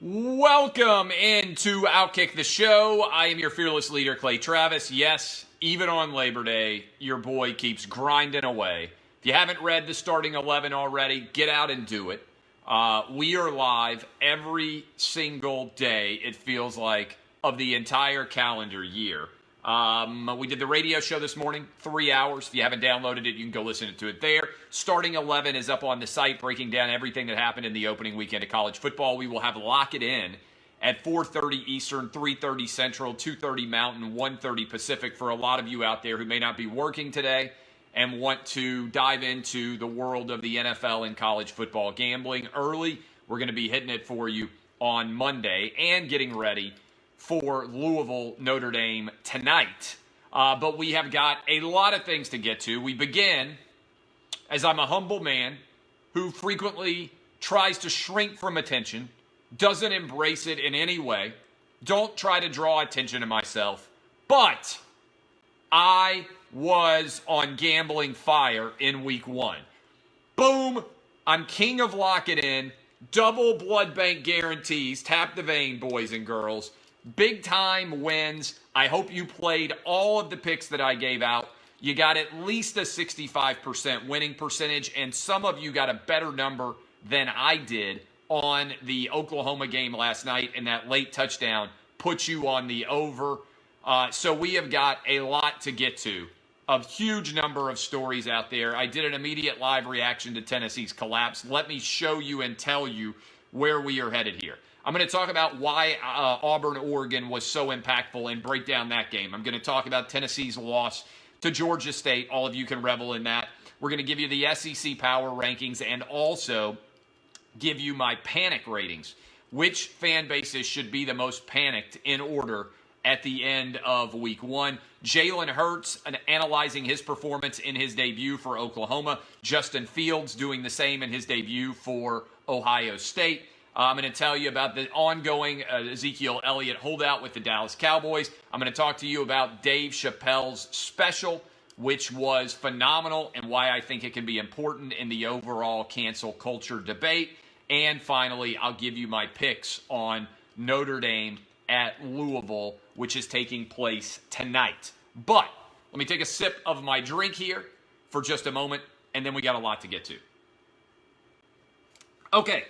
Welcome into Outkick the Show. I am your fearless leader, Clay Travis. Yes, even on Labor Day, your boy keeps grinding away. If you haven't read the starting 11 already, get out and do it. We are live every single day, it feels like, of the entire calendar year. We did the radio show this morning, 3 hours. If you haven't downloaded it, you can go listen to it there. Starting 11 is up on the site, breaking down everything that happened in the opening weekend of college football. We will have Lock It In at 4:30 Eastern, 3:30 Central, 2:30 Mountain, 1:30 Pacific for a lot of you out there who may not be working today and want to dive into the world of the NFL and college football gambling early. We're going to be hitting it for you on Monday and getting ready for Louisville, Notre Dame tonight. But we have got a lot of things to get to. We begin, as I'm a humble man who frequently tries to shrink from attention, doesn't embrace it in any way, don't try to draw attention to myself, but I was on gambling fire in week one. Boom, I'm king of Lock It In, double blood bank guarantees, tap the vein, boys and girls. Big time wins. I hope you played all of the picks that I gave out. You got at least a 65% winning percentage, and some of you got a better number than I did on the Oklahoma game last night, and that late touchdown put you on the over. So we have got a lot to get to. A huge number of stories out there. I did an immediate live reaction to Tennessee's collapse. Let me show you and tell you where we are headed here. I'm going to talk about why Auburn, Oregon was so impactful and break down that game. I'm going to talk about Tennessee's loss to Georgia State. All of you can revel in that. We're going to give you the SEC power rankings and also give you my panic ratings. Which fan bases should be the most panicked in order at the end of week one. Jalen Hurts analyzing his performance in his debut for Oklahoma. Justin Fields doing the same in his debut for Ohio State. I'm going to tell you about the ongoing Ezekiel Elliott holdout with the Dallas Cowboys. I'm going to talk to you about Dave Chappelle's special, which was phenomenal, and why I think it can be important in the overall cancel culture debate. And finally, I'll give you my picks on Notre Dame at Louisville, which is taking place tonight. But let me take a sip of my drink here for just a moment, and then we got a lot to get to. Okay.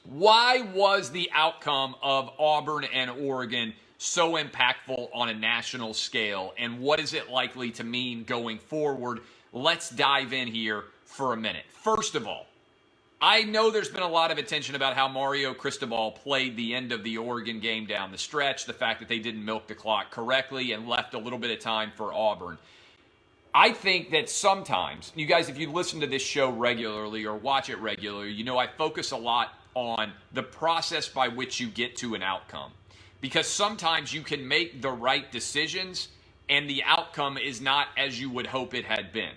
Why was the outcome of Auburn and Oregon so impactful on a national scale, and what is it likely to mean going forward? Let's dive in here for a minute. First of all, I know there's been a lot of attention about how Mario Cristobal played the end of the Oregon game down the stretch, the fact that they didn't milk the clock correctly and left a little bit of time for Auburn. I think that sometimes, you guys, if you listen to this show regularly or watch it regularly, you know I focus a lot on the process by which you get to an outcome. Because sometimes you can make the right decisions and the outcome is not as you would hope it had been.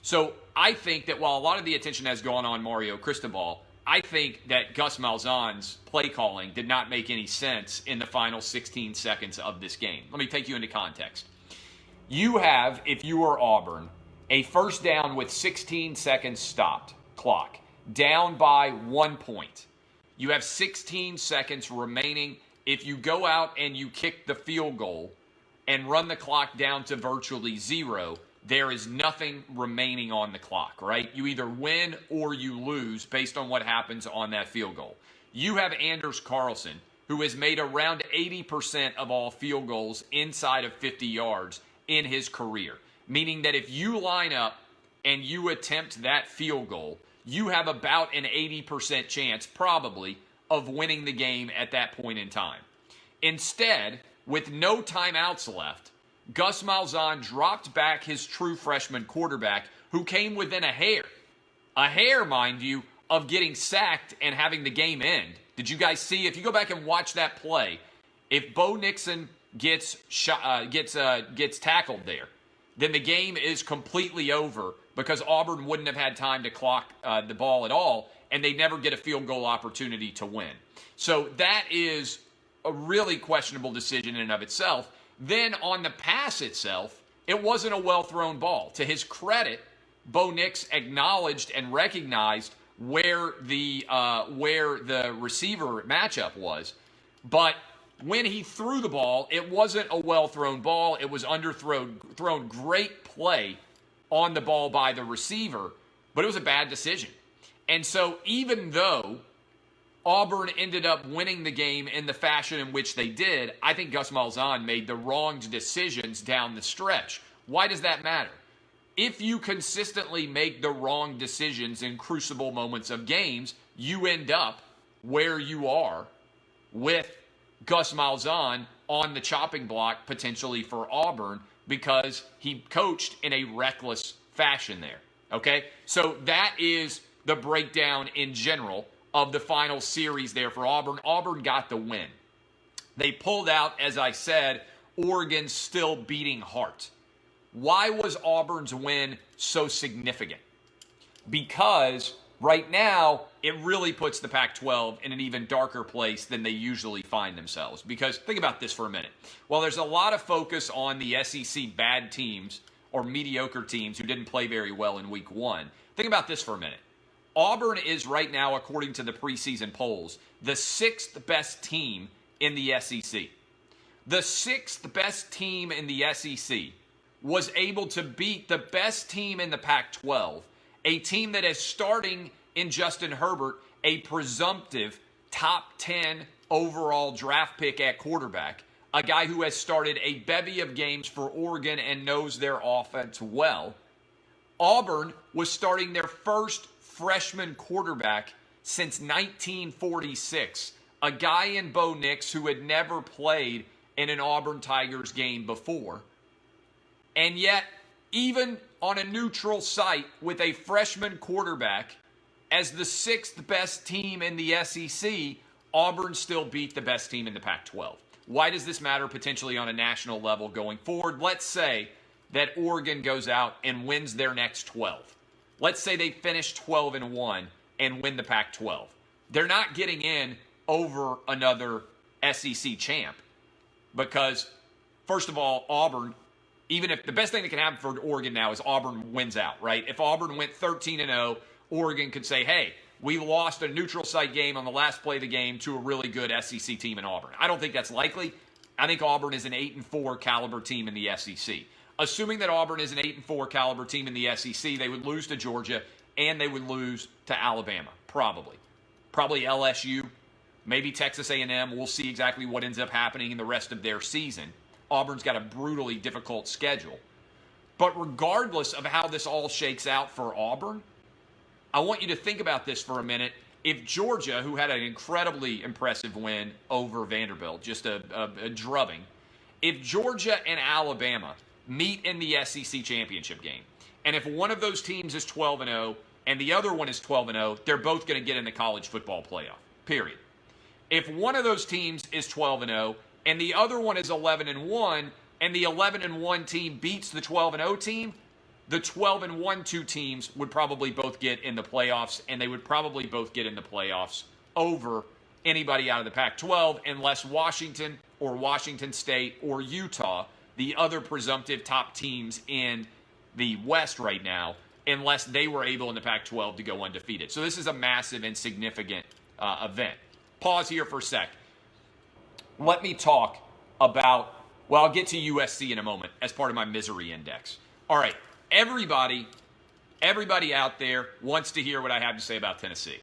So I think that while a lot of the attention has gone on Mario Cristobal, I think that Gus Malzahn's play calling did not make any sense in the final 16 seconds of this game. Let me take you into context. You have, if you are Auburn, a first down with 16 seconds stopped clock, down by 1 point. You have 16 seconds remaining. If you go out and you kick the field goal and run the clock down to virtually zero, there is nothing remaining on the clock, right? You either win or you lose based on what happens on that field goal. You have Anders Carlson, who has made around 80% of all field goals inside of 50 yards in his career, meaning that if you line up and you attempt that field goal, you have about an 80% chance, probably, of winning the game at that point in time. Instead, with no timeouts left, Gus Malzahn dropped back his true freshman quarterback, who came within a hair, mind you, of getting sacked and having the game end. Did you guys see? If you go back and watch that play, if Bo Nixon gets tackled there, then the game is completely over because Auburn wouldn't have had time to clock the ball at all, and they never get a field goal opportunity to win. So that is a really questionable decision in and of itself. Then on the pass itself, it wasn't a well-thrown ball. To his credit, Bo Nix acknowledged and recognized where the receiver matchup was, but when he threw the ball, it wasn't a well-thrown ball. It was thrown great play on the ball by the receiver, but it was a bad decision. And so even though Auburn ended up winning the game in the fashion in which they did, I think Gus Malzahn made the wrong decisions down the stretch. Why does that matter? If you consistently make the wrong decisions in crucible moments of games, you end up where you are with Gus Malzahn on the chopping block potentially for Auburn because he coached in a reckless fashion there. Okay? So that is the breakdown in general of the final series there for Auburn. Auburn got the win. They pulled out, as I said, Oregon still beating heart. Why was Auburn's win so significant? Because right now, it really puts the Pac-12 in an even darker place than they usually find themselves. Because think about this for a minute. While there's a lot of focus on the SEC bad teams or mediocre teams who didn't play very well in week one, think about this for a minute. Auburn is right now, according to the preseason polls, the 6th best team in the SEC. The 6th best team in the SEC was able to beat the best team in the Pac-12, a team that is starting in Justin Herbert, a presumptive top 10 overall draft pick at quarterback, a guy who has started a bevy of games for Oregon and knows their offense well. Auburn was starting their first freshman quarterback since 1946, a guy in Bo Nix who had never played in an Auburn Tigers game before. And yet, even on a neutral site with a freshman quarterback as the 6th best team in the SEC, Auburn still beat the best team in the Pac-12. Why does this matter potentially on a national level going forward? Let's say that Oregon goes out and wins their next 12. Let's say they finish 12-1 and win the Pac-12. They're not getting in over another SEC champ because, first of all, Auburn, even if the best thing that can happen for Oregon now is Auburn wins out, right? If Auburn went 13-0, Oregon could say, hey, we lost a neutral site game on the last play of the game to a really good SEC team in Auburn. I don't think that's likely. I think Auburn is an 8-4 caliber team in the SEC. Assuming that Auburn is an 8-4 caliber team in the SEC, they would lose to Georgia and they would lose to Alabama, probably. Probably LSU, maybe Texas A&M. We'll see exactly what ends up happening in the rest of their season. Auburn's got a brutally difficult schedule. But regardless of how this all shakes out for Auburn, I want you to think about this for a minute. If Georgia, who had an incredibly impressive win over Vanderbilt, just a drubbing, if Georgia and Alabama meet in the SEC championship game, and if one of those teams is 12-0 and the other one is 12-0, they're both going to get in the college football playoff, period. If one of those teams is 12-0 and the other one is 11-1 and the 11-1 team beats the 12-0 team, the 12-1 two teams would probably both get in the playoffs, and they would probably both get in the playoffs over anybody out of the Pac-12 unless Washington or Washington State or Utah, the other presumptive top teams in the West right now, unless they were able in the Pac-12 to go undefeated. So this is a massive and significant event. Pause here for a sec. Let me talk about, well, I'll get to USC in a moment as part of my misery index. All right, everybody out there wants to hear what I have to say about Tennessee.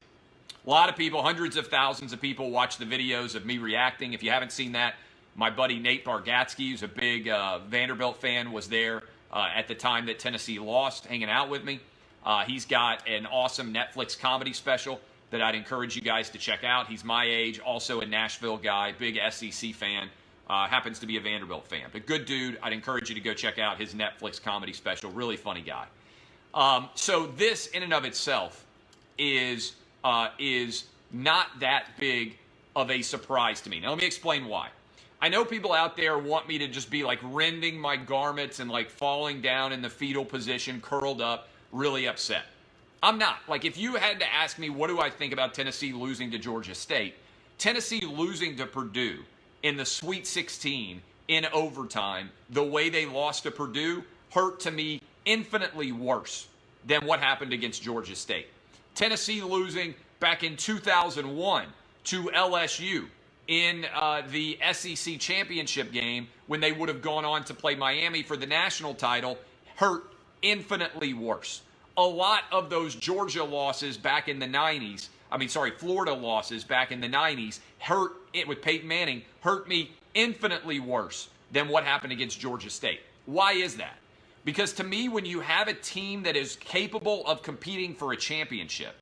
A lot of people, hundreds of thousands of people watch the videos of me reacting. If you haven't seen that, my buddy Nate Bargatze, who's a big Vanderbilt fan, was there at the time that Tennessee lost, hanging out with me. He's got an awesome Netflix comedy special that I'd encourage you guys to check out. He's my age, also a Nashville guy, big SEC fan, happens to be a Vanderbilt fan. But good dude, I'd encourage you to go check out his Netflix comedy special. Really funny guy. So this in and of itself is not that big of a surprise to me. Now let me explain why. I know people out there want me to just be like rending my garments and like falling down in the fetal position, curled up, really upset. I'm not. Like, if you had to ask me what do I think about Tennessee losing to Georgia State, Tennessee losing to Purdue in the Sweet 16 in overtime, the way they lost to Purdue, hurt to me infinitely worse than what happened against Georgia State. Tennessee losing back in 2001 to LSU in the SEC championship game when they would have gone on to play Miami for the national title hurt infinitely worse. A lot of those Georgia losses back in the 90s, Florida losses back in the 90s hurt it with Peyton Manning, hurt me infinitely worse than what happened against Georgia State. Why is that? Because to me, when you have a team that is capable of competing for a championship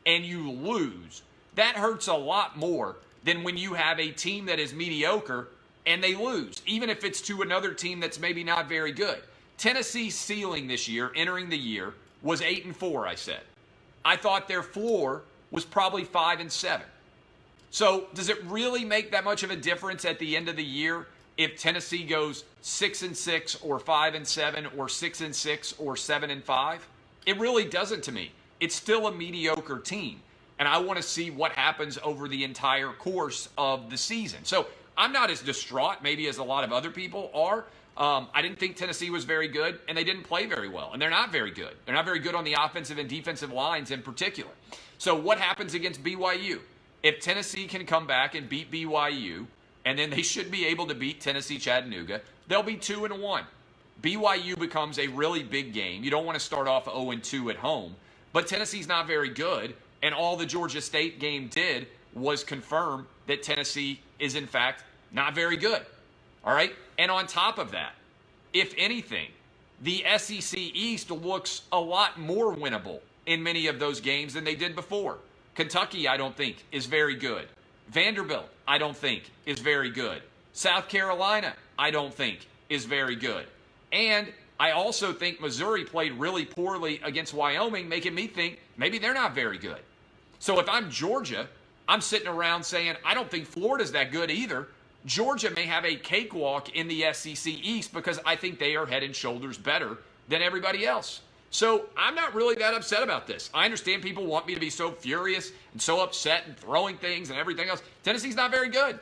and you lose, that hurts a lot more than when you have a team that is mediocre and they lose, even if it's to another team that's maybe not very good. Tennessee's ceiling this year, entering the year, was 8-4, I said. I thought their floor was probably 5-7. So does it really make that much of a difference at the end of the year if Tennessee goes 6-6 or 5-7 or 6-6 or 7-5? It really doesn't to me. It's still a mediocre team. And I want to see what happens over the entire course of the season. So I'm not as distraught maybe as a lot of other people are. I didn't think Tennessee was very good, and they didn't play very well. And they're not very good. They're not very good on the offensive and defensive lines in particular. So what happens against BYU? If Tennessee can come back and beat BYU, and then they should be able to beat Tennessee Chattanooga, they'll be 2-1. BYU becomes a really big game. You don't want to start off 0-2 at home. But Tennessee's not very good. And all the Georgia State game did was confirm that Tennessee is, in fact, not very good. All right? And on top of that, if anything, the SEC East looks a lot more winnable in many of those games than they did before. Kentucky, I don't think, is very good. Vanderbilt, I don't think, is very good. South Carolina, I don't think, is very good. And I also think Missouri played really poorly against Wyoming, making me think maybe they're not very good. So if I'm Georgia, I'm sitting around saying, I don't think Florida's that good either. Georgia may have a cakewalk in the SEC East because I think they are head and shoulders better than everybody else. So I'm not really that upset about this. I understand people want me to be so furious and so upset and throwing things and everything else. Tennessee's not very good.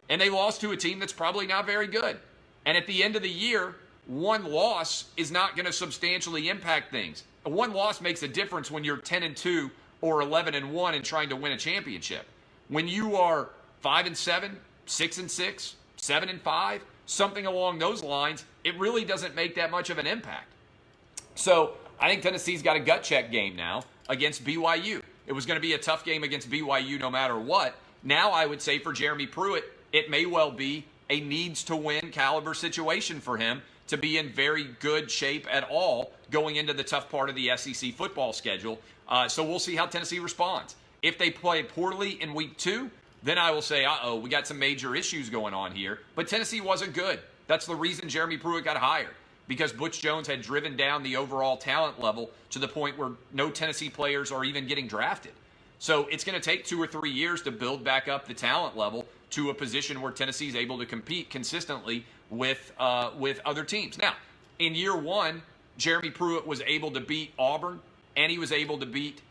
And they lost to a team that's probably not very good. And at the end of the year, one loss is not going to substantially impact things. One loss makes a difference when you're 10-2 or 11-1 and trying to win a championship. When you are 5-7, 6-6, 7-5, something along those lines, it really doesn't make that much of an impact. So I think Tennessee's got a gut check game now against BYU. It was going to be a tough game against BYU no matter what. Now I would say for Jeremy Pruitt, it may well be a needs-to-win caliber situation for him to be in very good shape at all going into the tough part of the SEC football schedule. So we'll see how Tennessee responds. If they play poorly in week 2, then I will say, we got some major issues going on here. But Tennessee wasn't good. That's the reason Jeremy Pruitt got hired, because Butch Jones had driven down the overall talent level to the point where no Tennessee players are even getting drafted. So it's going to take 2 or 3 years to build back up the talent level to a position where Tennessee is able to compete consistently with other teams. Now, in year 1, Jeremy Pruitt was able to beat Auburn, and he was able to beat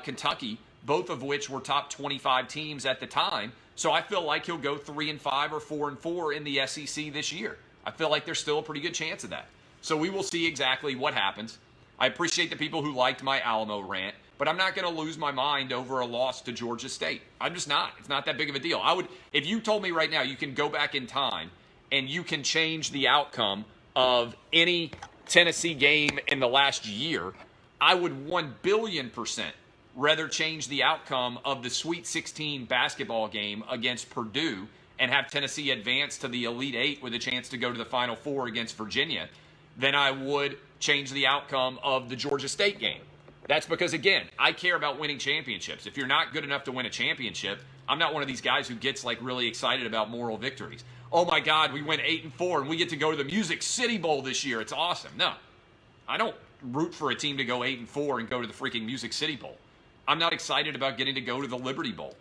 Kentucky, both of which were top 25 teams at the time. So I feel like he'll go 3-5 or 4-4 in the SEC this year. I feel like there's still a pretty good chance of that. So we will see exactly what happens. I appreciate the people who liked my Alamo rant, but I'm not going to lose my mind over a loss to Georgia State. I'm just not. It's not that big of a deal. If you told me right now you can go back in time and you can change the outcome of any Tennessee game in the last year, I would 1,000,000,000% rather change the outcome of the Sweet 16 basketball game against Purdue and have Tennessee advance to the Elite Eight with a chance to go to the Final Four against Virginia than I would change the outcome of the Georgia State game. That's because, again, I care about winning championships. If you're not good enough to win a championship, I'm not one of these guys who gets really excited about moral victories. Oh my God, we went 8-4 and we get to go to the Music City Bowl this year. It's awesome. No, I don't root for a team to go 8-4 and go to the freaking Music City Bowl. I'm not excited about getting to go to the Liberty Bowl.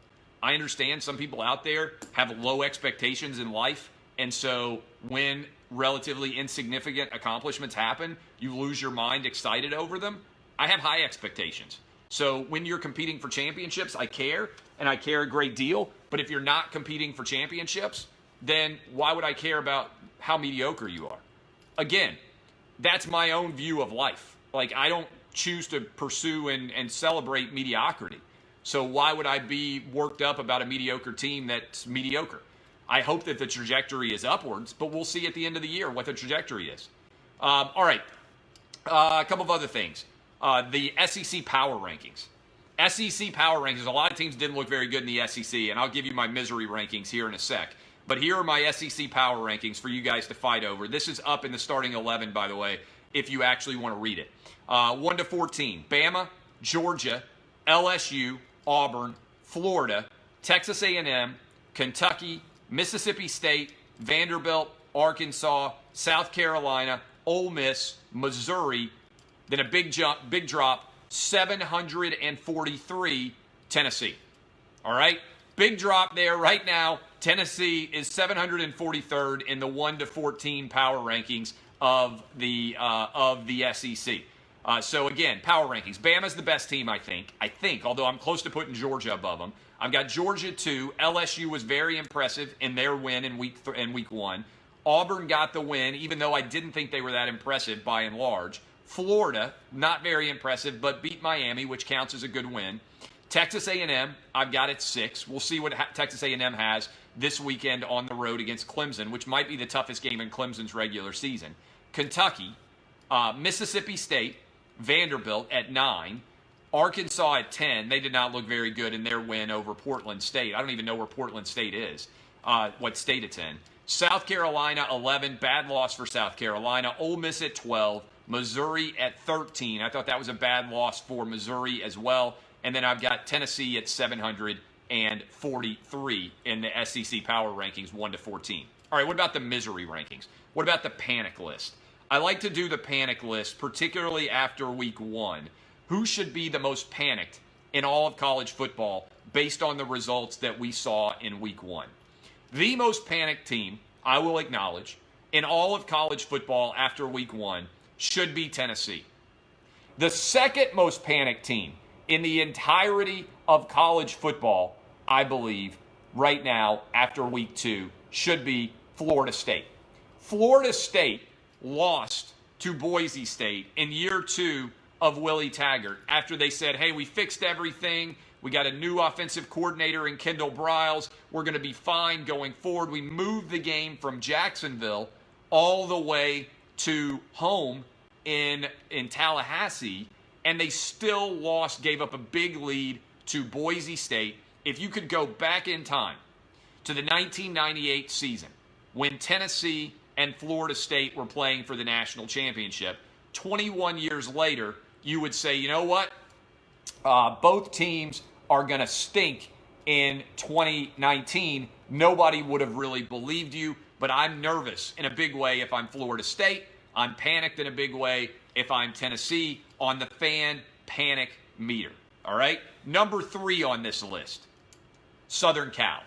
I understand some people out there have low expectations in life, and so when relatively insignificant accomplishments happen, you lose your mind excited over them. I have high expectations. So when you're competing for championships, I care, and I care a great deal. But if you're not competing for championships, then why would I care about how mediocre you are? Again, that's my own view of life. I don't choose to pursue and celebrate mediocrity. So why would I be worked up about a mediocre team that's mediocre? I hope that the trajectory is upwards, but we'll see at the end of the year what the trajectory is. All right, a couple of other things. The SEC power rankings. SEC power rankings, a lot of teams didn't look very good in the SEC, and I'll give you my misery rankings here in a sec. But here are my SEC power rankings for you guys to fight over. This is up in the starting 11, by the way, if you actually want to read it. 1 to 14, Bama, Georgia, LSU, Auburn, Florida, Texas A&M, Kentucky, Mississippi State, Vanderbilt, Arkansas, South Carolina, Ole Miss, Missouri, then a big drop, 743, Tennessee. All right? Big drop there right now. Tennessee is 743rd in the 1 to 14 power rankings of the SEC. So again, power rankings. Bama's the best team, I think, although I'm close to putting Georgia above them. I've got Georgia 2. LSU was very impressive in their win in week 1. Auburn got the win, even though I didn't think they were that impressive by and large. Florida, not very impressive, but beat Miami, which counts as a good win. Texas A&M, I've got it 6. We'll see what Texas A&M has this weekend on the road against Clemson, which might be the toughest game in Clemson's regular season. Kentucky, Mississippi State, Vanderbilt at 9, Arkansas at 10. They did not look very good in their win over Portland State. I don't even know where Portland State is, what state it's in. South Carolina 11, bad loss for South Carolina. Ole Miss at 12, Missouri at 13. I thought that was a bad loss for Missouri as well. And then I've got Tennessee at 743 in the SEC power rankings 1 to 14. All right, what about the misery rankings? What about the panic list? I like to do the panic list, particularly after week 1. Who should be the most panicked in all of college football based on the results that we saw in week 1? The most panicked team, I will acknowledge, in all of college football after week 1 should be Tennessee. The second most panicked team in the entirety of college football, I believe, right now after week 2 should be Florida State. Florida State lost to Boise State in year 2 of Willie Taggart after they said, hey, we fixed everything. We got a new offensive coordinator in Kendall Briles. We're going to be fine going forward. We moved the game from Jacksonville all the way to home in Tallahassee, and they still lost, gave up a big lead to Boise State. If you could go back in time to the 1998 season when Tennessee and Florida State were playing for the national championship, 21 years later, you would say, you know what? Both teams are going to stink in 2019. Nobody would have really believed you, but I'm nervous in a big way if I'm Florida State. I'm panicked in a big way if I'm Tennessee on the fan panic meter. All right? Number 3 on this list, Southern Cal.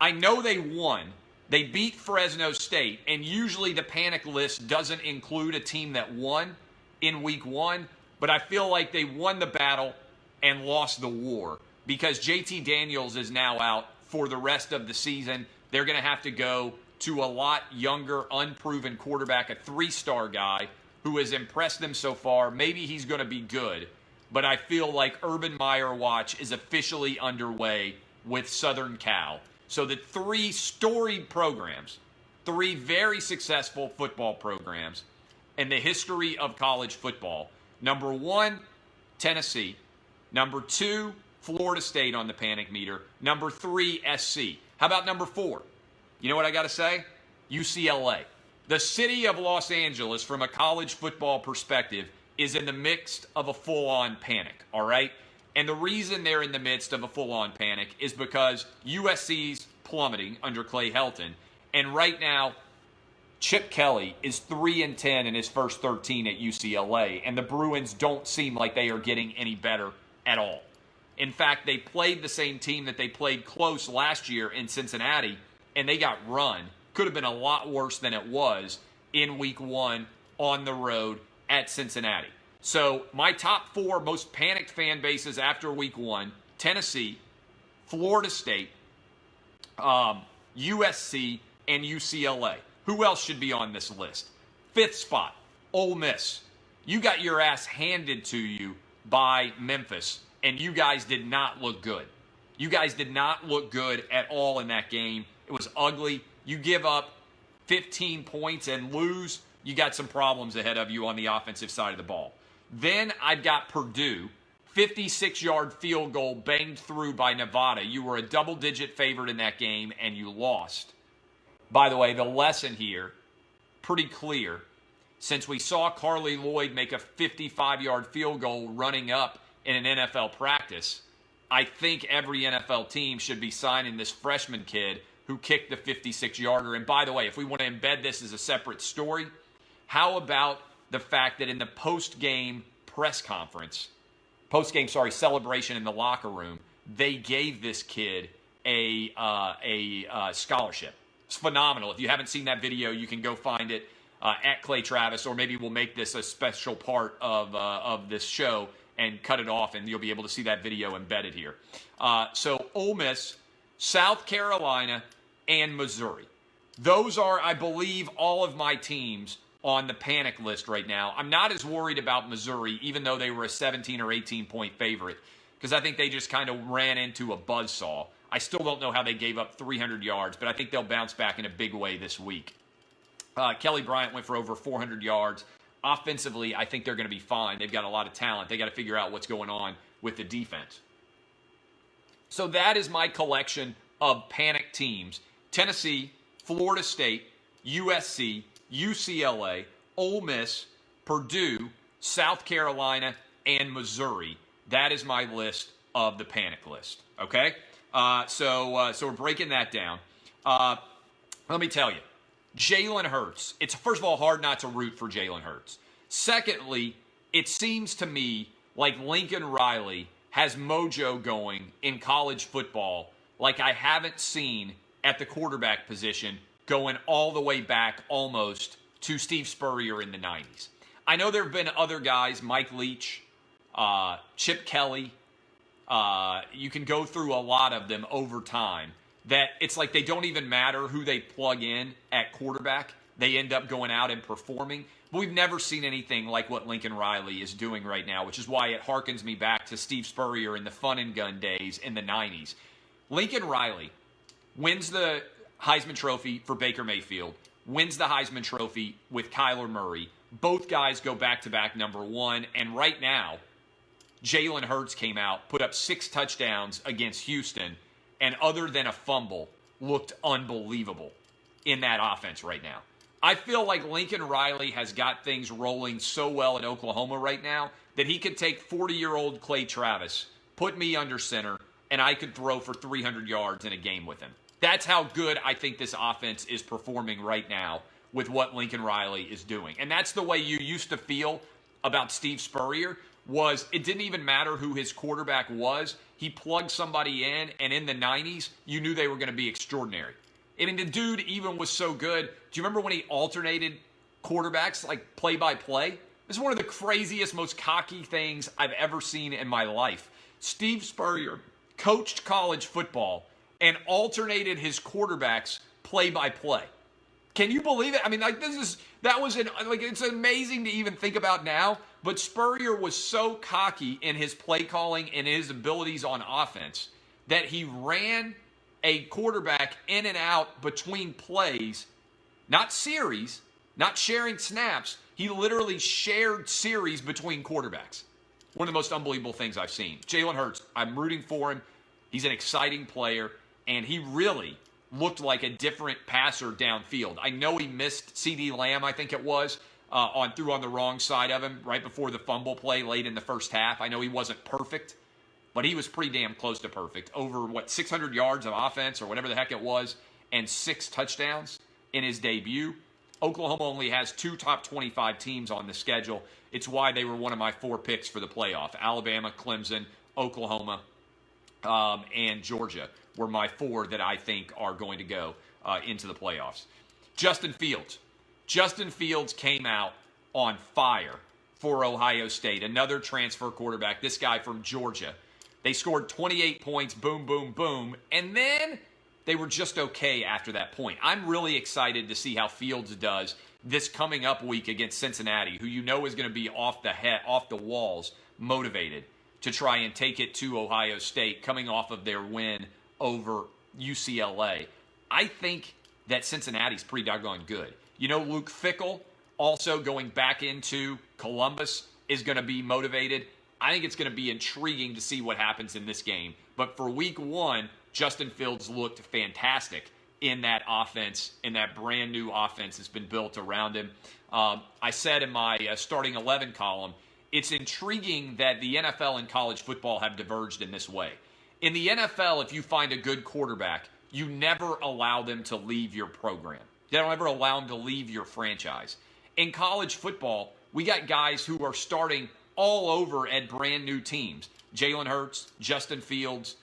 I know they won. They beat Fresno State, and usually the panic list doesn't include a team that won in week 1, but I feel like they won the battle and lost the war because JT Daniels is now out for the rest of the season. They're going to have to go to a lot younger, unproven quarterback, a 3-star guy who has impressed them so far. Maybe he's going to be good, but I feel like Urban Meyer watch is officially underway with Southern Cal. So the 3 storied programs, 3 very successful football programs in the history of college football. Number 1, Tennessee. Number 2, Florida State on the panic meter. Number 3, SC. How about number 4? You know what I got to say? UCLA. The city of Los Angeles, from a college football perspective, is in the midst of a full-on panic, all right? And the reason they're in the midst of a full-on panic is because USC's plummeting under Clay Helton. And right now, Chip Kelly is 3-10 in his first 13 at UCLA. And the Bruins don't seem like they are getting any better at all. In fact, they played the same team that they played close last year in Cincinnati, and they got run. Could have been a lot worse than it was in week 1 on the road at Cincinnati. So my top 4 most panicked fan bases after week 1, Tennessee, Florida State, USC, and UCLA. Who else should be on this list? 5th spot, Ole Miss. You got your ass handed to you by Memphis, and you guys did not look good. You guys did not look good at all in that game. It was ugly. You give up 15 points and lose, you got some problems ahead of you on the offensive side of the ball. Then I've got Purdue, 56-yard field goal banged through by Nevada. You were a double-digit favorite in that game, and you lost. By the way, the lesson here, pretty clear. Since we saw Carly Lloyd make a 55-yard field goal running up in an NFL practice, I think every NFL team should be signing this freshman kid who kicked the 56-yarder. And by the way, if we want to embed this as a separate story, how about the fact that in the post-game celebration in the locker room, they gave this kid a scholarship. It's phenomenal. If you haven't seen that video, you can go find it at Clay Travis, or maybe we'll make this a special part of this show and cut it off, and you'll be able to see that video embedded here. So Ole Miss, South Carolina, and Missouri. Those are, I believe, all of my teams on the panic list right now. I'm not as worried about Missouri, even though they were a 17 or 18-point favorite, because I think they just kind of ran into a buzzsaw. I still don't know how they gave up 300 yards, but I think they'll bounce back in a big way this week. Kelly Bryant went for over 400 yards. Offensively, I think they're going to be fine. They've got a lot of talent. They got to figure out what's going on with the defense. So that is my collection of panic teams. Tennessee, Florida State, USC, UCLA, Ole Miss, Purdue, South Carolina, and Missouri. That is my list of the panic list. Okay? So we're breaking that down. Let me tell you. Jalen Hurts. It's, first of all, hard not to root for Jalen Hurts. Secondly, it seems to me like Lincoln Riley has mojo going in college football like I haven't seen at the quarterback position going all the way back almost to Steve Spurrier in the 90s. I know there have been other guys, Mike Leach, Chip Kelly. You can go through a lot of them over time. That it's like they don't even matter who they plug in at quarterback. They end up going out and performing. But we've never seen anything like what Lincoln Riley is doing right now, which is why it harkens me back to Steve Spurrier in the fun and gun days in the 90s. Lincoln Riley wins the Heisman Trophy for Baker Mayfield, wins the Heisman Trophy with Kyler Murray. Both guys go back-to-back number one. And right now, Jalen Hurts came out, put up 6 touchdowns against Houston, and other than a fumble, looked unbelievable in that offense right now. I feel like Lincoln Riley has got things rolling so well in Oklahoma right now that he could take 40-year-old Clay Travis, put me under center, and I could throw for 300 yards in a game with him. That's how good I think this offense is performing right now with what Lincoln Riley is doing. And that's the way you used to feel about Steve Spurrier, was it didn't even matter who his quarterback was. He plugged somebody in, and in the 90s, you knew they were going to be extraordinary. I mean, the dude even was so good. Do you remember when he alternated quarterbacks, like play-by-play? This is one of the craziest, most cocky things I've ever seen in my life. Steve Spurrier coached college football and alternated his quarterbacks play-by-play. Can you believe it? I mean, like it's amazing to even think about now. But Spurrier was so cocky in his play calling and his abilities on offense that he ran a quarterback in and out between plays, not series, not sharing snaps. He literally shared series between quarterbacks. One of the most unbelievable things I've seen. Jalen Hurts, I'm rooting for him. He's an exciting player, and he really looked like a different passer downfield. I know he missed CeeDee Lamb, I think it was, on the wrong side of him right before the fumble play late in the first half. I know he wasn't perfect, but he was pretty damn close to perfect. Over, 600 yards of offense or whatever the heck it was, and 6 touchdowns in his debut. Oklahoma only has 2 top 25 teams on the schedule. It's why they were one of my 4 picks for the playoff. Alabama, Clemson, Oklahoma, and Georgia were my 4 that I think are going to go into the playoffs. Justin Fields came out on fire for Ohio State. Another transfer quarterback, this guy from Georgia. They scored 28 points, boom, boom, boom, and then they were just okay after that point. I'm really excited to see how Fields does this coming up week against Cincinnati, who you know is going to be off the walls, motivated to try and take it to Ohio State, coming off of their win over UCLA. I think that Cincinnati's pretty doggone good. You know, Luke Fickell also going back into Columbus is going to be motivated. I think it's going to be intriguing to see what happens in this game. But for week one, Justin Fields looked fantastic in that offense, in that brand new offense that's been built around him. I said in my starting 11 column, it's intriguing that the NFL and college football have diverged in this way. In the NFL, if you find a good quarterback, you never allow them to leave your program. You don't ever allow them to leave your franchise. In college football, we got guys who are starting all over at brand new teams. Jalen Hurts, Justin Fields,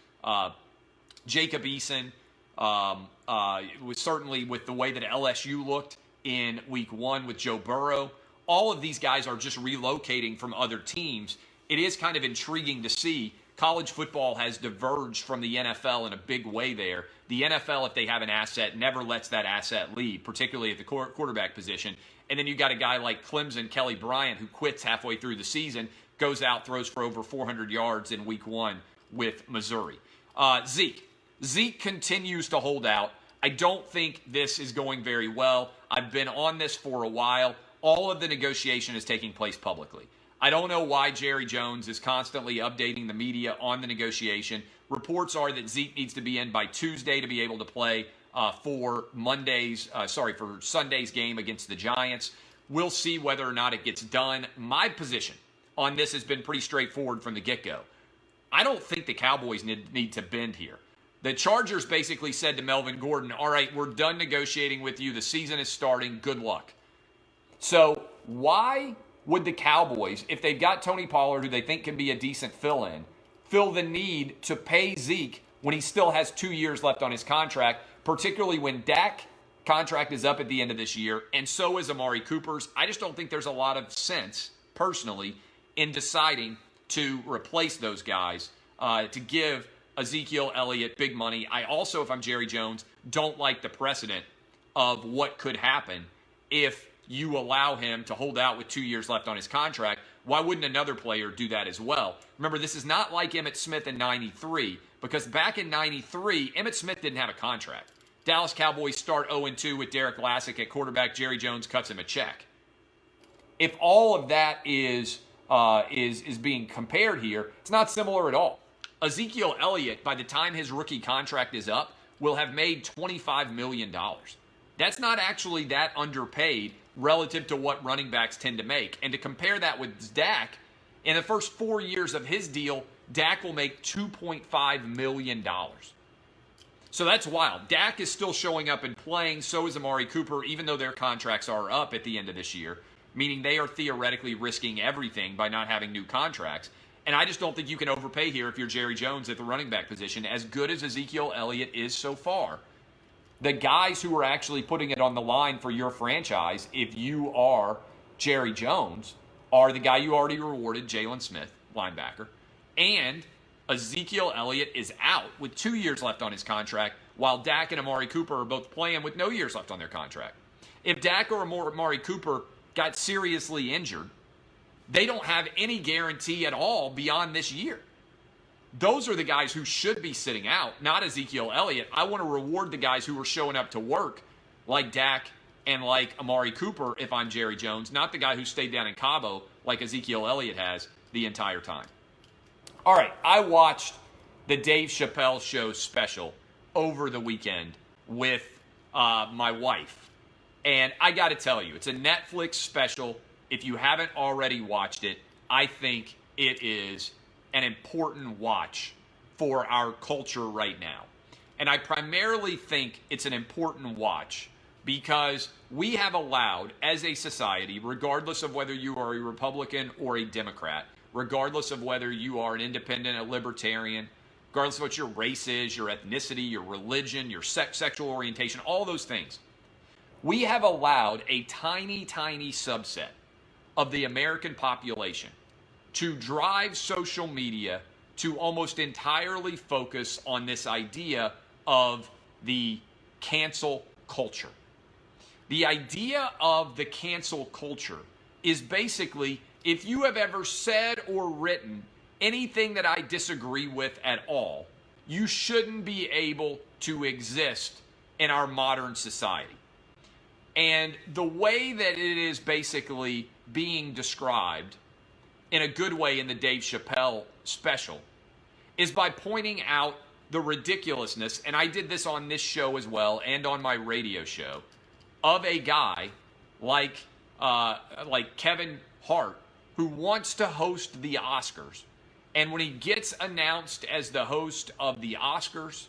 Jacob Eason, was certainly with the way that LSU looked in week one with Joe Burrow. All of these guys are just relocating from other teams. It is kind of intriguing to see. College football has diverged from the NFL in a big way there. The NFL, if they have an asset, never lets that asset leave, particularly at the quarterback position. And then you got a guy like Clemson, Kelly Bryant, who quits halfway through the season, goes out, throws for over 400 yards in week one with Missouri. Zeke continues to hold out. I don't think this is going very well. I've been on this for a while. All of the negotiation is taking place publicly. I don't know why Jerry Jones is constantly updating the media on the negotiation. Reports are that Zeke needs to be in by Tuesday to be able to play for Sunday's game against the Giants. We'll see whether or not it gets done. My position on this has been pretty straightforward from the get-go. I don't think the Cowboys need to bend here. The Chargers basically said to Melvin Gordon, all right, we're done negotiating with you. The season is starting. Good luck. So why would the Cowboys, if they've got Tony Pollard, who they think can be a decent fill-in, feel the need to pay Zeke when he still has 2 years left on his contract, particularly when Dak's contract is up at the end of this year, and so is Amari Cooper's? I just don't think there's a lot of sense, personally, in deciding to replace those guys, to give Ezekiel Elliott big money. I also, if I'm Jerry Jones, don't like the precedent of what could happen if you allow him to hold out with 2 years left on his contract. Why wouldn't another player do that as well? Remember, this is not like Emmitt Smith in 93, because back in 93, Emmitt Smith didn't have a contract. Dallas Cowboys start 0-2 with Derek Lassick at quarterback. Jerry Jones cuts him a check. If all of that is being compared here, it's not similar at all. Ezekiel Elliott, by the time his rookie contract is up, will have made $25 million. That's not actually that underpaid relative to what running backs tend to make. And to compare that with Dak, in the first 4 years of his deal, Dak will make $2.5 million. So that's wild. Dak is still showing up and playing. So is Amari Cooper, even though their contracts are up at the end of this year, meaning they are theoretically risking everything by not having new contracts. And I just don't think you can overpay here if you're Jerry Jones at the running back position. As good as Ezekiel Elliott is so far, the guys who are actually putting it on the line for your franchise, if you are Jerry Jones, are the guy you already rewarded, Jalen Smith, linebacker, and Ezekiel Elliott is out with 2 years left on his contract, while Dak and Amari Cooper are both playing with no years left on their contract. If Dak or Amari Cooper got seriously injured, they don't have any guarantee at all beyond this year. Those are the guys who should be sitting out, not Ezekiel Elliott. I want to reward the guys who are showing up to work, like Dak and like Amari Cooper, if I'm Jerry Jones, not the guy who stayed down in Cabo like Ezekiel Elliott has the entire time. All right, I watched the Dave Chappelle Show special over the weekend with my wife. And I got to tell you, it's a Netflix special. If you haven't already watched it, I think it is an important watch for our culture right now. And I primarily think it's an important watch because we have allowed, as a society, regardless of whether you are a Republican or a Democrat, regardless of whether you are an independent, a libertarian, regardless of what your race is, your ethnicity, your religion, your sexual orientation, all those things, we have allowed a tiny, tiny subset of the American population to drive social media to almost entirely focus on this idea of the cancel culture. The idea of the cancel culture is basically, if you have ever said or written anything that I disagree with at all, you shouldn't be able to exist in our modern society. And the way that it is basically being described in a good way in the Dave Chappelle special is by pointing out the ridiculousness, and I did this on this show as well and on my radio show, of a guy like Kevin Hart who wants to host the Oscars. And when he gets announced as the host of the Oscars,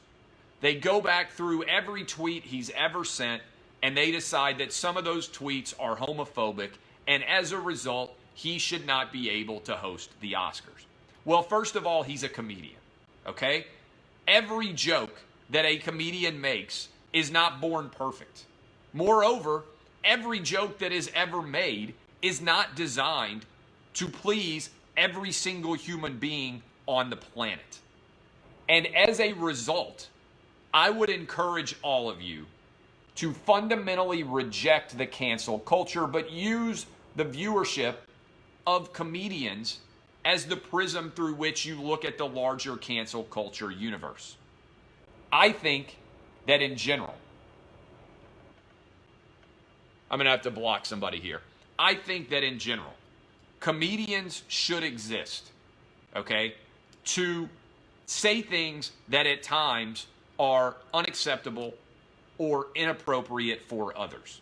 they go back through every tweet he's ever sent, and they decide that some of those tweets are homophobic, and as a result, he should not be able to host the Oscars. Well, first of all, he's a comedian, okay? Every joke that a comedian makes is not born perfect. Moreover, every joke that is ever made is not designed to please every single human being on the planet. And as a result, I would encourage all of you to fundamentally reject the cancel culture, but use the viewership of comedians as the prism through which you look at the larger cancel culture universe. I think that in general, I'm going to have to block somebody here. I think that in general, comedians should exist, okay, to say things that at times are unacceptable or inappropriate for others.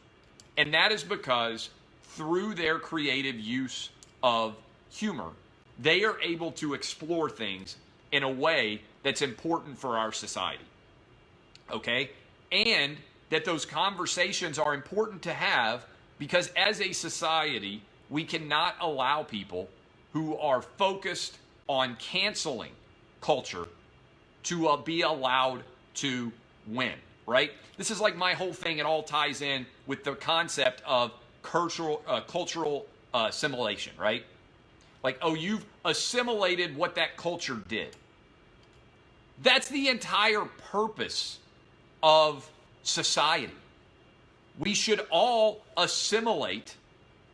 And that is because through their creative use of humor, they are able to explore things in a way that's important for our society. Okay? And that those conversations are important to have because as a society, we cannot allow people who are focused on canceling culture to be allowed to win, right? This is like my whole thing. It all ties in with the concept of cultural assimilation, right? Like, oh, you've assimilated what that culture did. That's the entire purpose of society. We should all assimilate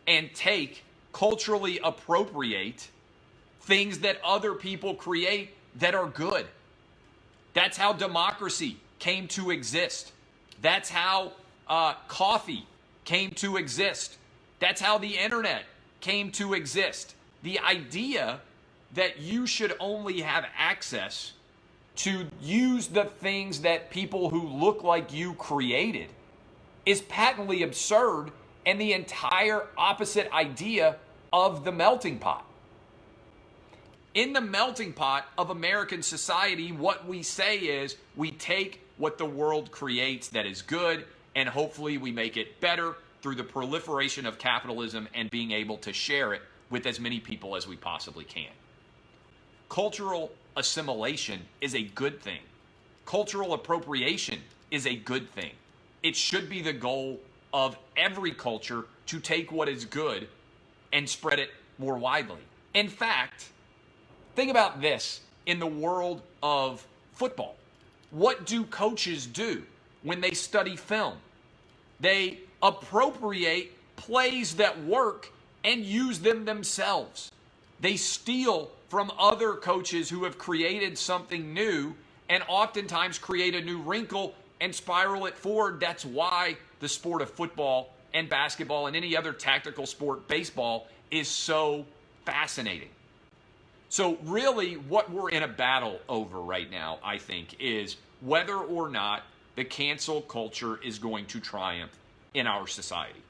and take, culturally appropriate things that other people create that are good. That's how democracy came to exist. That's how coffee came to exist. That's how the internet came to exist. The idea that you should only have access to use the things that people who look like you created is patently absurd and the entire opposite idea of the melting pot. In the melting pot of American society, what we say is we take what the world creates that is good and hopefully we make it better through the proliferation of capitalism and being able to share it with as many people as we possibly can. Cultural assimilation is a good thing. Cultural appropriation is a good thing. It should be the goal of every culture to take what is good and spread it more widely. In fact, think about this in the world of football. What do coaches do when they study film? They appropriate plays that work and use them themselves. They steal from other coaches who have created something new and oftentimes create a new wrinkle and spiral it forward. That's why the sport of football and basketball and any other tactical sport, baseball, is so fascinating. So really what we're in a battle over right now, I think, is whether or not the cancel culture is going to triumph in our society.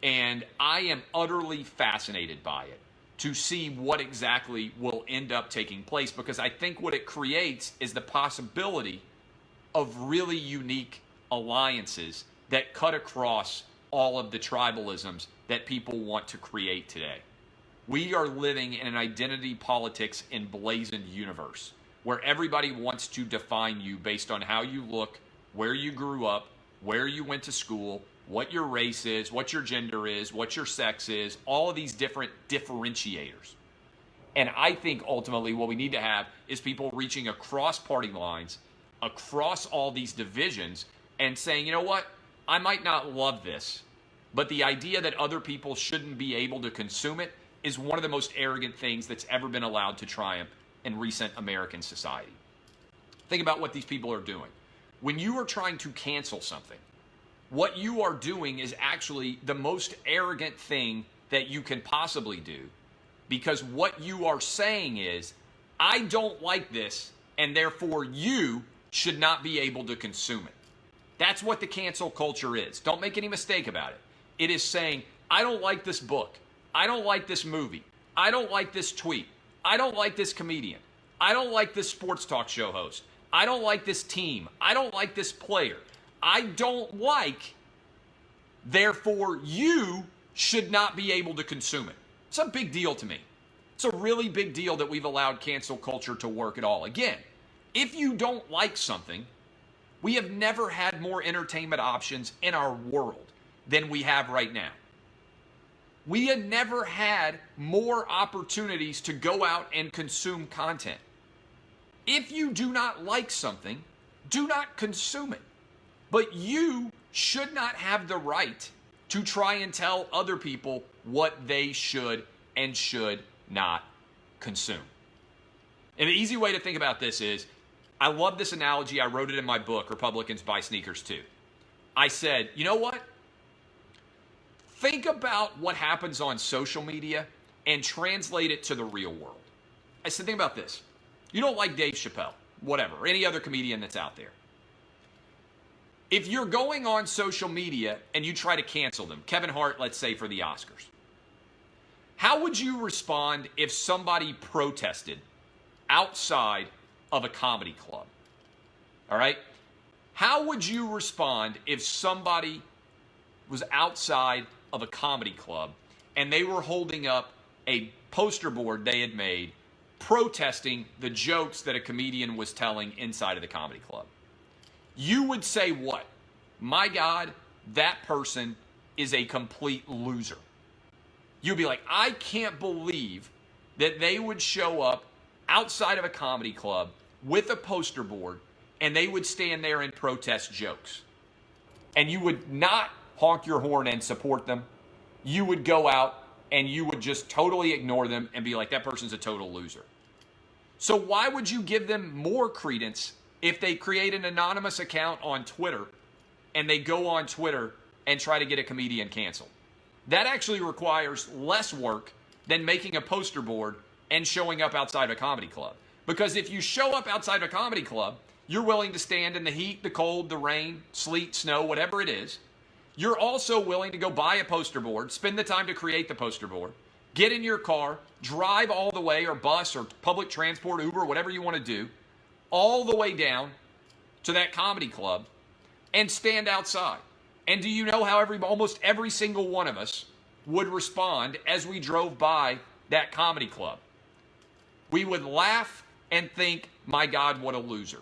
And I am utterly fascinated by it to see what exactly will end up taking place, because I think what it creates is the possibility of really unique alliances that cut across all of the tribalisms that people want to create today. We are living in an identity politics emblazoned universe where everybody wants to define you based on how you look, where you grew up, where you went to school, what your race is, what your gender is, what your sex is, all of these different differentiators. And I think ultimately what we need to have is people reaching across party lines, across all these divisions, and saying, you know what? I might not love this, but the idea that other people shouldn't be able to consume it is one of the most arrogant things that's ever been allowed to triumph in recent American society. Think about what these people are doing. When you are trying to cancel something, what you are doing is actually the most arrogant thing that you can possibly do, because what you are saying is, I don't like this, and therefore you should not be able to consume it. That's what the cancel culture is. Don't make any mistake about it. It is saying, I don't like this book. I don't like this movie. I don't like this tweet. I don't like this comedian. I don't like this sports talk show host. I don't like this team. I don't like this player. I don't like, therefore you should not be able to consume it. It's a big deal to me. It's a really big deal that we've allowed cancel culture to work at all. Again, if you don't like something, we have never had more entertainment options in our world than we have right now. We had never had more opportunities to go out and consume content. If you do not like something, do not consume it. But you should not have the right to try and tell other people what they should and should not consume. And the easy way to think about this is, I love this analogy. I wrote it in my book, Republicans Buy Sneakers Too. I said, you know what? Think about what happens on social media and translate it to the real world. I said, think about this. You don't like Dave Chappelle, whatever, or any other comedian that's out there. If you're going on social media and you try to cancel them, Kevin Hart, let's say, for the Oscars, how would you respond if somebody protested outside of a comedy club? All right? How would you respond if somebody was outside of a comedy club and they were holding up a poster board they had made protesting the jokes that a comedian was telling inside of the comedy club? You would say what? My God, that person is a complete loser. You'd be like, I can't believe that they would show up outside of a comedy club with a poster board and they would stand there and protest jokes. And you would not honk your horn and support them. You would go out and you would just totally ignore them and be like, that person's a total loser. So why would you give them more credence if they create an anonymous account on Twitter and they go on Twitter and try to get a comedian canceled? That actually requires less work than making a poster board and showing up outside a comedy club. Because if you show up outside a comedy club, you're willing to stand in the heat, the cold, the rain, sleet, snow, whatever it is. You're also willing to go buy a poster board, spend the time to create the poster board, get in your car, drive all the way, or bus or public transport, Uber, whatever you want to do, all the way down to that comedy club and stand outside. And do you know how almost every single one of us would respond as we drove by that comedy club? We would laugh and think, my God, what a loser.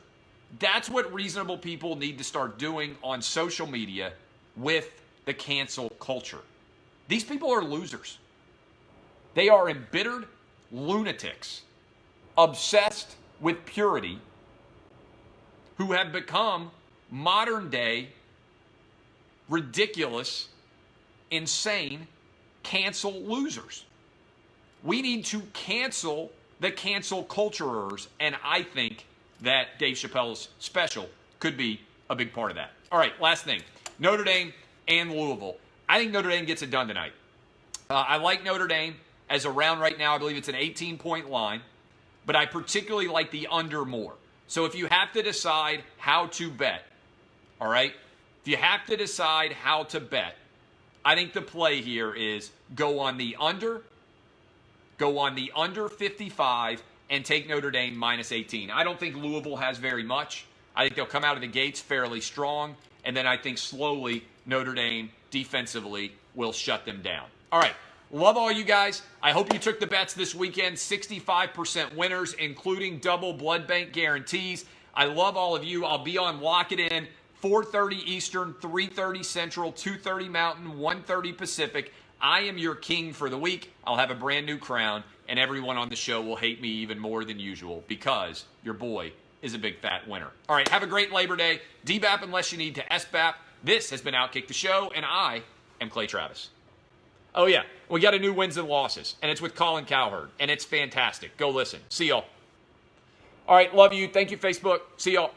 That's what reasonable people need to start doing on social media with the cancel culture. These people are losers. They are embittered lunatics, obsessed with purity, who have become modern day, ridiculous, insane, cancel losers. We need to cancel the cancel culturers, and I think that Dave Chappelle's special could be a big part of that. All right, last thing. Notre Dame and Louisville. I think Notre Dame gets it done tonight. I like Notre Dame as a round right now. I believe it's an 18-point line, but I particularly like the under more. So if you have to decide how to bet, all right, if you have to decide how to bet, I think the play here is go on the under 55 and take Notre Dame minus 18. I don't think Louisville has very much. I think they'll come out of the gates fairly strong, and then I think slowly Notre Dame defensively will shut them down. All right, love all you guys. I hope you took the bets this weekend. 65% winners, including double blood bank guarantees. I love all of you. I'll be on Lock It In, 4:30 Eastern, 3:30 Central, 2:30 Mountain, 1:30 Pacific. I am your king for the week. I'll have a brand new crown, and everyone on the show will hate me even more than usual because your boy is a big fat winner. All right, have a great Labor Day. DBAP unless you need to SBAP. This has been Outkick the Show, and I am Clay Travis. Oh, yeah, we got a new wins and losses, and it's with Colin Cowherd, and it's fantastic. Go listen. See y'all. All right, love you. Thank you, Facebook. See y'all.